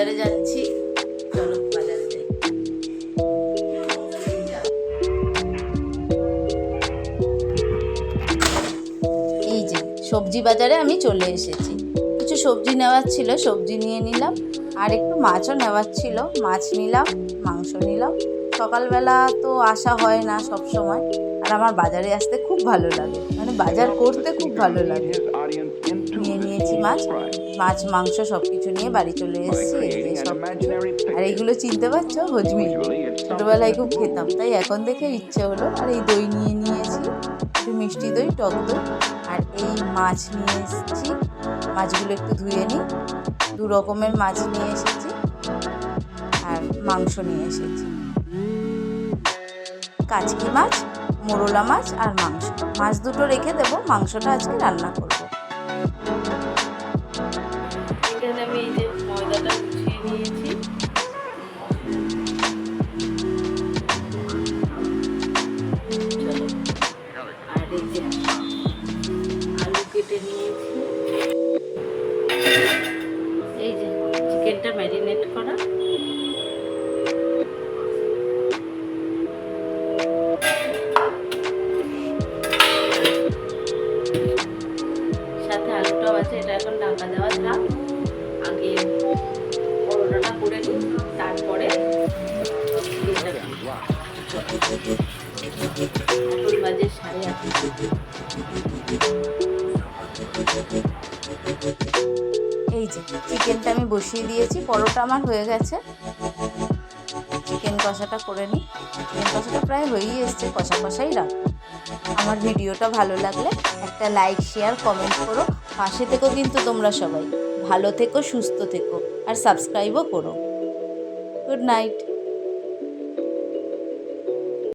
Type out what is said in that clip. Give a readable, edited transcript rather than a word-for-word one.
বাজারে যাচ্ছি, চলো বাজারে যাই। এই যে সবজি বাজারে আমি চলে এসেছি। কিছু সবজি নেওয়ার ছিল, সবজি নিয়ে নিলাম, আর একটু মাছও নেওয়ার ছিল, মাছ নিলাম, মাংস নিলাম। সকালবেলা তো আসা হয় না সব সময়, আর আমার বাজারে আসতে খুব ভালো লাগে, মানে বাজার করতে খুব ভালো লাগে। নিয়ে নিয়েছি মাছ, মাংস সব কিছু নিয়ে বাড়ি চলে এসেছি। এই যে সব কিছু, আর এইগুলো চিনতে পারছো, হজমি, ছোটোবেলায় খুব খেতাম, তাই এখন দেখে ইচ্ছে হলো। আর এই দই নিয়ে নিয়েছি, একটু মিষ্টি দই, টক দই, আর এই মাছ নিয়ে এসেছি। মাছগুলো একটু ধুয়ে নিই। 2 রকমের মাছ নিয়ে এসেছি, আর মাংস নিয়ে এসেছি। কাচকি মাছ, মোরলা মাছ আর মাংস। মাছ দুটো রেখে দেবো, মাংসটা আজকে রান্না করবো। এখানে আমি এই যে ময়দাটা গুছিয়ে নিয়েছি, আর এই যে আলু কেটে নিয়েছি, এই যে চিকেনটা ম্যারিনেট করা, সাথে আলুটাও আছে। এটা এখন ঢাকা দেওয়া থাক, আগে পরোটাটা করে নিই, তারপরে এখন বাজে 8:30। এই যে চিকেনটা আমি বসিয়ে দিয়েছি, পরোটা আমার হয়ে গেছে। চিকেন কষাটা করে নিই। চিকেন কষাটা প্রায় হয়েই এসছে, কষা কষাই রাখবো। আমার ভিডিওটা ভালো লাগলে একটা লাইক, শেয়ার, কমেন্ট করো। পাশে থেকো কিন্তু তোমরা সবাই। ভালো থেকো, সুস্থ থেকো, আর সাবস্ক্রাইবও করো। Good night.